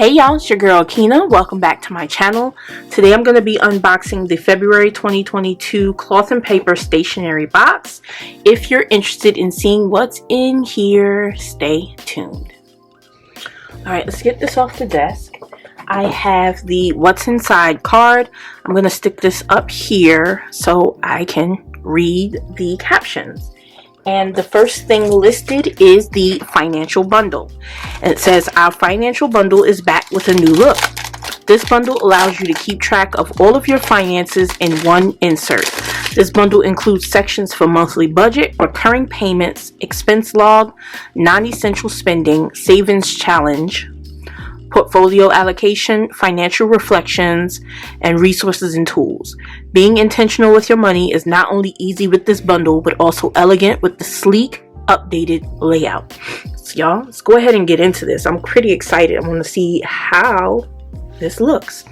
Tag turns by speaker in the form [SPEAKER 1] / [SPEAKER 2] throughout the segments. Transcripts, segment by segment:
[SPEAKER 1] Hey y'all, it's your girl Kinah. Welcome back to my channel. Today I'm going to be unboxing the February 2022 cloth and paper stationery box. If you're interested in seeing what's in here, stay tuned. Alright, let's get this off the desk. I have the what's inside card. I'm going to stick this up here so I can read the captions. And the first thing listed is the financial bundle. And it says, our financial bundle is back with a new look. This bundle allows you to keep track of all of your finances in one insert. This bundle includes sections for monthly budget, recurring payments, expense log, non-essential spending, savings challenge, portfolio allocation, financial reflections, and resources and tools. Being intentional with your money is not only easy with this bundle, but also elegant with the sleek, updated layout. So y'all, let's go ahead and get into this. I'm pretty excited. I want to see how this looks.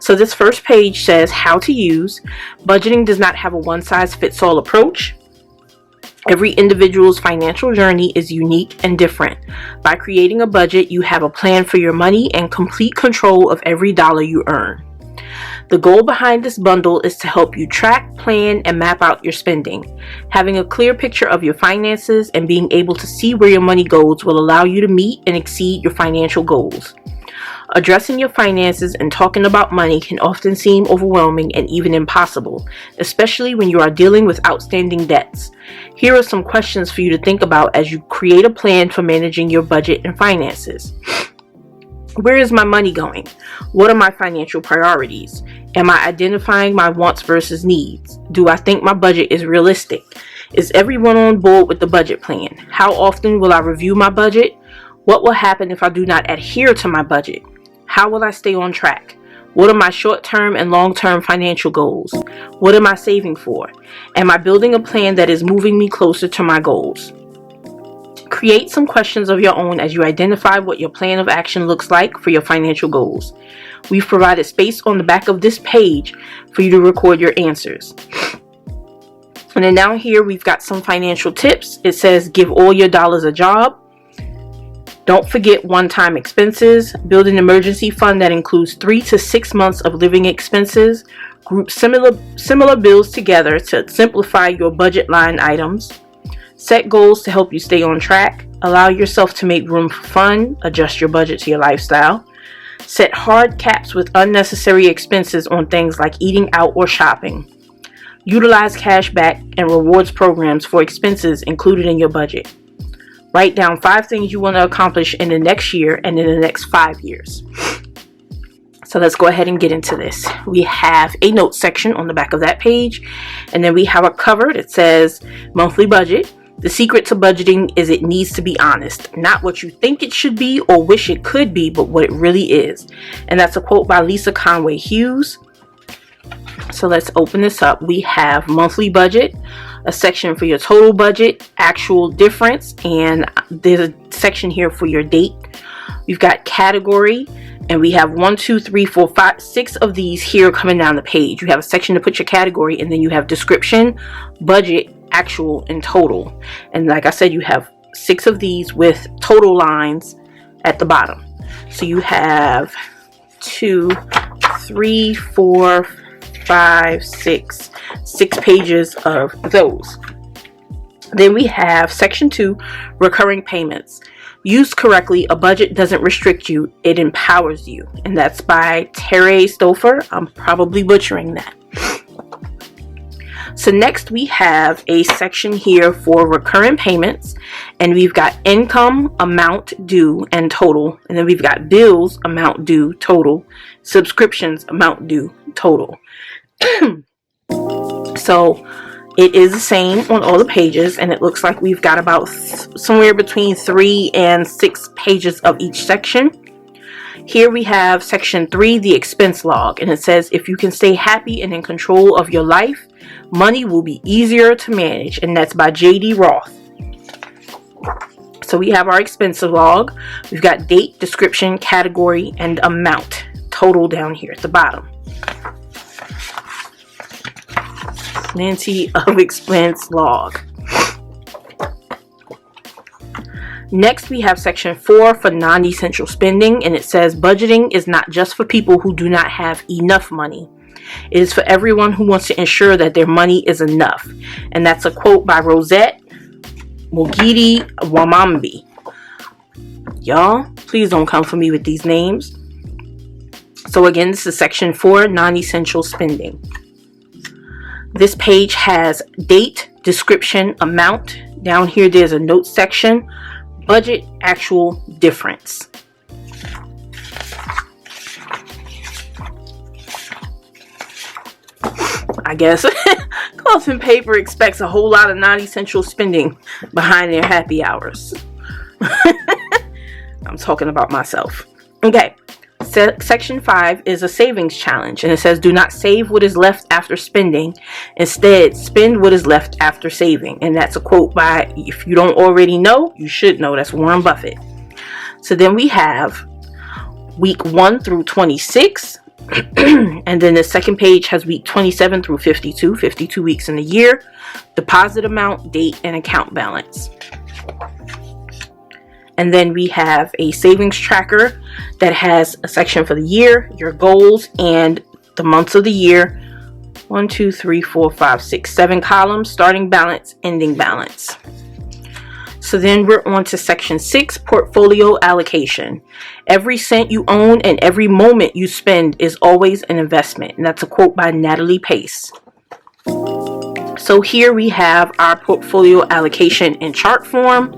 [SPEAKER 1] So this first page says how to use. Budgeting does not have a one-size-fits-all approach. Every individual's financial journey is unique and different. By creating a budget, you have a plan for your money and complete control of every dollar you earn. The goal behind this bundle is to help you track, plan, and map out your spending. Having a clear picture of your finances and being able to see where your money goes will allow you to meet and exceed your financial goals. Addressing your finances and talking about money can often seem overwhelming and even impossible, especially when you are dealing with outstanding debts. Here are some questions for you to think about as you create a plan for managing your budget and finances. Where is my money going? What are my financial priorities? Am I identifying my wants versus needs? Do I think my budget is realistic? Is everyone on board with the budget plan? How often will I review my budget? What will happen if I do not adhere to my budget? How will I stay on track? What are my short-term and long-term financial goals? What am I saving for? Am I building a plan that is moving me closer to my goals? Create some questions of your own as you identify what your plan of action looks like for your financial goals. We've provided space on the back of this page for you to record your answers. And then down here we've got some financial tips. It says give all your dollars a job. Don't forget one-time expenses. Build an emergency fund that includes 3 to 6 months of living expenses. Group similar bills together to simplify your budget line items. Set goals to help you stay on track. Allow yourself to make room for fun. Adjust your budget to your lifestyle. Set hard caps with unnecessary expenses on things like eating out or shopping. Utilize cashback and rewards programs for expenses included in your budget. Write down 5 things you want to accomplish in the next year and in the next 5 years. So let's go ahead and get into this. We have a note section on the back of that page, and then we have a cover that says monthly budget. The secret to budgeting is it needs to be honest, not what you think it should be or wish it could be, but what it really is. And that's a quote by Lisa Conway Hughes. So let's open this up. We have monthly budget, a section for your total budget, actual difference, and there's a section here for your date. We've got category, and we have 1, 2, 3, 4, 5, 6 of these here coming down the page. You have a section to put your category, and then you have description, budget, actual, and total. And like I said, you have 6 of these with total lines at the bottom. So you have 2, 3, 4, 5, 6 pages of those. Then we have section 2, recurring payments. Used correctly, a budget doesn't restrict you, it empowers you. And that's by Terry Stouffer. I'm probably butchering that. So next we have a section here for recurring payments, and we've got income, amount due, and total. And then we've got bills, amount due, total, subscriptions, amount due, total. So it is the same on all the pages, and it looks like we've got about somewhere between 3 and 6 pages of each section. Here we have section 3, the expense log, and it says if you can stay happy and in control of your life, money will be easier to manage, and that's by J.D. Roth. So we have our expense log. We've got date, description, category, and amount total down here at the bottom. Plenty of expense log. Next, we have section 4 for non-essential spending, and it says budgeting is not just for people who do not have enough money. It is for everyone who wants to ensure that their money is enough. And that's a quote by Rosette Mogidi Wamambi. Y'all, please don't come for me with these names. So again, this is section 4, non-essential spending. This page has date, description, amount. Down here, there's a notes section. Budget, actual, difference. I guess Cloth and Paper expects a whole lot of non-essential spending behind their happy hours. I'm talking about myself. Okay, section 5 is a savings challenge, and it says do not save what is left after spending. Instead, spend what is left after saving. And that's a quote by, if you don't already know, you should know, that's Warren Buffett. So then we have week 1 through 26. And then the second page has week 27 through 52 weeks in a year, deposit amount, date, and account balance. And then we have a savings tracker that has a section for the year, your goals, and the months of the year. 1, 2, 3, 4, 5, 6, 7 columns, starting balance, ending balance. So then we're on to section 6, portfolio allocation. Every cent you own and every moment you spend is always an investment. And that's a quote by Natalie Pace. So here we have our portfolio allocation in chart form.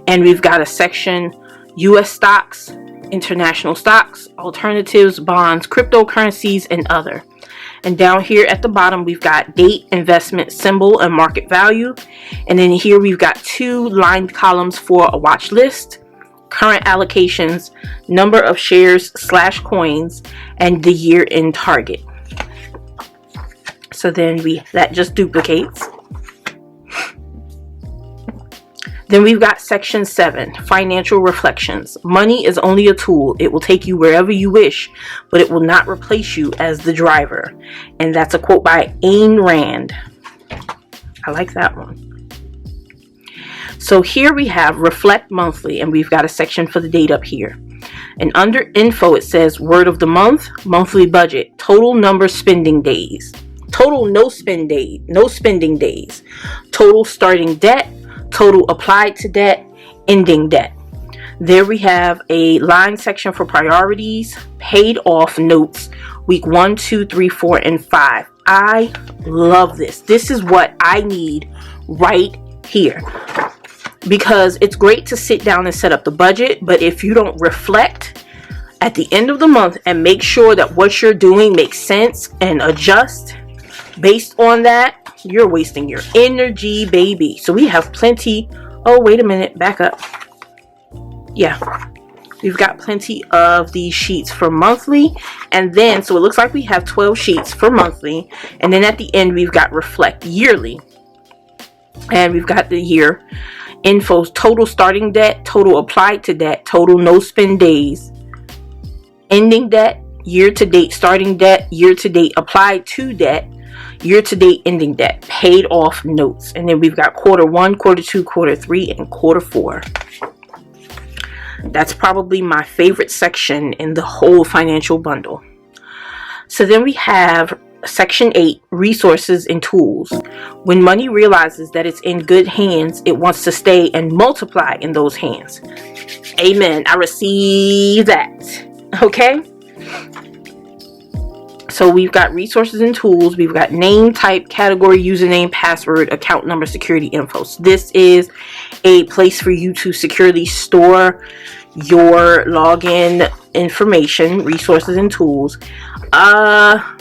[SPEAKER 1] And we've got a section, U.S. stocks, international stocks, alternatives, bonds, cryptocurrencies, and other. And down here at the bottom, we've got date, investment, symbol, and market value. And then here we've got 2 lined columns for a watch list, current allocations, number of shares / coins, and the year in target. So then that just duplicates. Then we've got section 7, financial reflections. Money is only a tool. It will take you wherever you wish, but it will not replace you as the driver. And that's a quote by Ayn Rand. I like that one. So here we have reflect monthly, and we've got a section for the date up here. And under info, it says word of the month, monthly budget, total number spending days, total no spending days, total starting debt, total applied to debt, ending debt. There we have a line section for priorities, paid off notes, week 1, 2, 3, 4, and 5. I love this. This is what I need right here. Because it's great to sit down and set up the budget, but if you don't reflect at the end of the month and make sure that what you're doing makes sense and adjust based on that, you're wasting your energy, baby. So we have plenty. Oh, wait a minute. Back up. Yeah. We've got plenty of these sheets for monthly. And then, so it looks like we have 12 sheets for monthly. And then at the end, we've got reflect yearly. And we've got the year info, total starting debt, total applied to debt, total no spend days, ending debt, year to date starting debt, year to date applied to debt, year to date ending debt, paid off notes. And then we've got quarter 1, quarter 2, quarter 3, and quarter 4. That's probably my favorite section in the whole financial bundle. So then we have section 8, resources and tools. When money realizes that it's in good hands, it wants to stay and multiply in those hands. Amen. I receive that. Okay. So we've got resources and tools. We've got name, type, category, username, password, account number, security info. So this is a place for you to securely store your login information, resources and tools.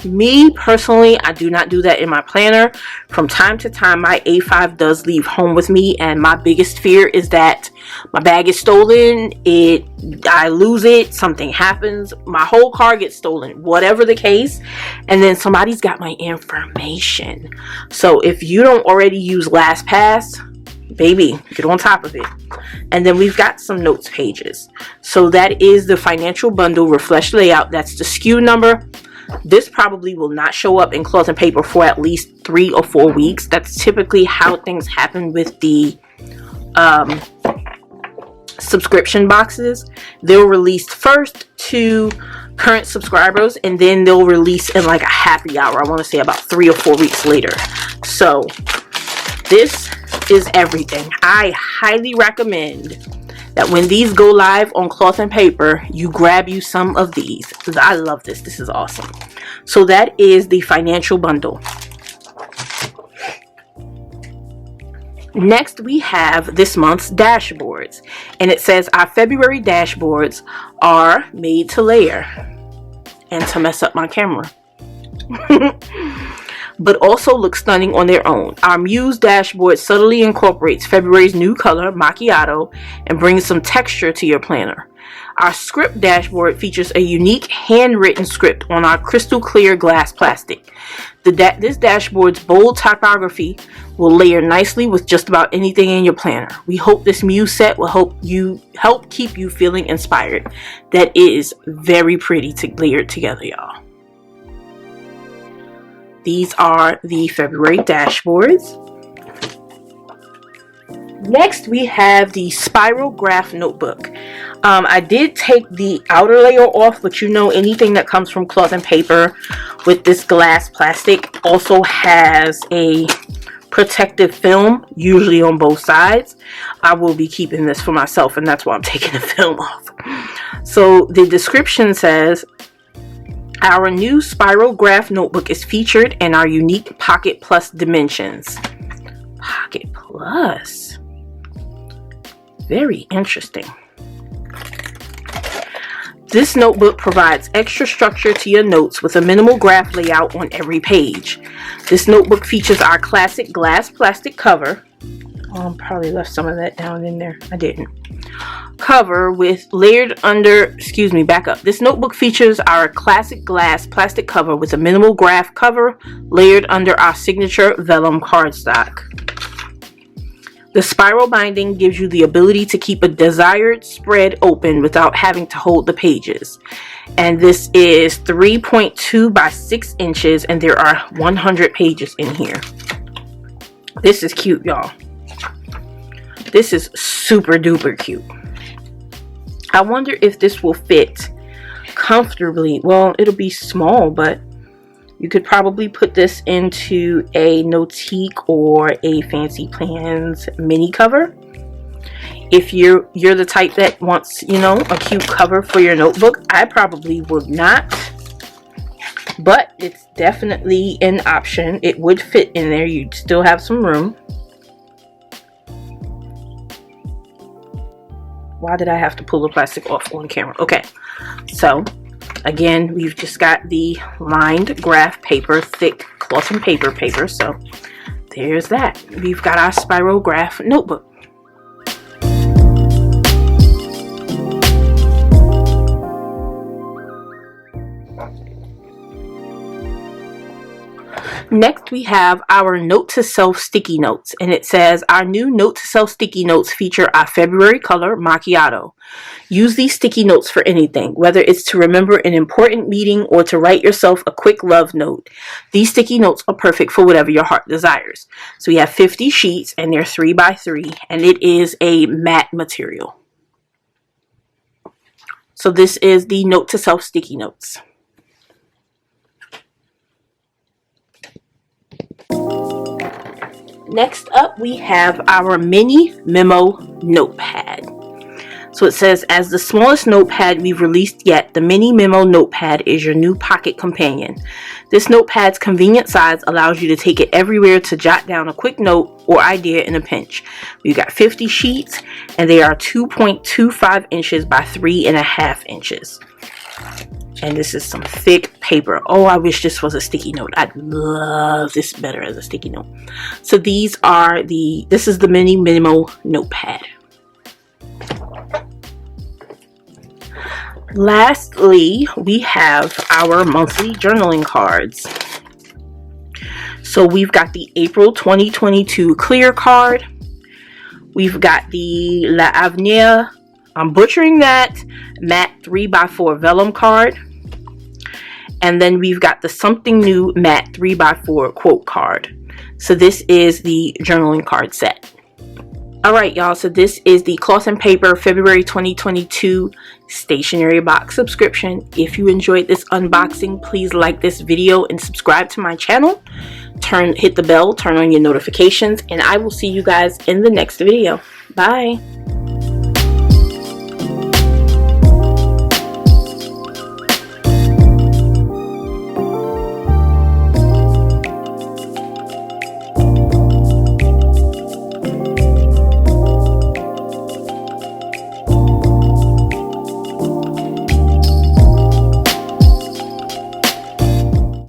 [SPEAKER 1] Me personally, I do not do that in my planner. From time to time, my A5 does leave home with me, and my biggest fear is that my bag is stolen, I lose it, something happens, my whole car gets stolen, whatever the case, and then somebody's got my information. So if you don't already use LastPass, baby, get on top of it. And then we've got some notes pages. So that is the financial bundle refresh layout. That's the SKU number. This probably will not show up in Cloth and Paper for at least 3 or 4 weeks. That's typically how things happen with the subscription boxes. They'll release first to current subscribers, and then they'll release in like a happy hour. I want to say about 3 or 4 weeks later. So this is everything. I highly recommend that when these go live on cloth and paper, you grab you some of these, because I love this. This is awesome. So that is the financial bundle. Next, we have this month's dashboards, and it says our February dashboards are made to layer and to mess up my camera, but also look stunning on their own. Our Muse dashboard subtly incorporates February's new color, macchiato, and brings some texture to your planner. Our script dashboard features a unique handwritten script on our crystal clear glass plastic. This dashboard's bold typography will layer nicely with just about anything in your planner. We hope this Muse set will help keep you feeling inspired. That is very pretty to layer together, y'all. These are the February dashboards. Next, we have the Spirograph Notebook. I did take the outer layer off, but you know, anything that comes from cloth and paper with this glass plastic also has a protective film, usually on both sides. I will be keeping this for myself, and that's why I'm taking the film off. So the description says, our new Spirograph Notebook is featured in our unique Pocket Plus dimensions. Pocket Plus. Very interesting. This notebook provides extra structure to your notes with a minimal graph layout on every page. This notebook features our classic glass plastic cover. Probably left some of that down in there. I didn't. Cover with layered under, back up. This notebook features our classic glass plastic cover with a minimal graph cover layered under our signature vellum cardstock. The spiral binding gives you the ability to keep a desired spread open without having to hold the pages. And this is 3.2 by 6 inches, and there are 100 pages in here. This is cute, y'all. This is super duper cute. I wonder if this will fit comfortably. Well, it'll be small, but you could probably put this into a Notique or a Fancy Plans mini cover. If you're the type that wants, you know, a cute cover for your notebook, I probably would not. But it's definitely an option. It would fit in there. You'd still have some room. Why did I have to pull the plastic off on camera? Okay, so again, we've just got the lined graph paper, thick cloth and paper. So there's that. We've got our Spirograph notebook. Next, we have our Note to Self sticky notes, and it says our new Note to Self sticky notes feature our February color, macchiato. Use these sticky notes for anything, whether it's to remember an important meeting or to write yourself a quick love note. These sticky notes are perfect for whatever your heart desires. So we have 50 sheets, and they're 3 by 3, and it is a matte material. So this is the Note to Self sticky notes. Next up, we have our mini Memo Notepad. So it says, as the smallest notepad we've released yet, the mini Memo Notepad is your new pocket companion. This notepad's convenient size allows you to take it everywhere to jot down a quick note or idea in a pinch. We've got 50 sheets, and they are 2.25 inches by 3.5 inches. And this is some thick paper. Oh, I wish this was a sticky note. I'd love this better as a sticky note. So this is the mini Memo Notepad. Lastly, we have our monthly journaling cards. So we've got the April 2022 clear card. We've got the L'Avenir, I'm butchering that, matte 3x4 vellum card. And then we've got the Something New matte 3x4 quote card. So this is the journaling card set. Alright y'all, so this is the Cloth and Paper February 2022 stationery box subscription. If you enjoyed this unboxing, please like this video and subscribe to my channel. Hit the bell, turn on your notifications, and I will see you guys in the next video. Bye!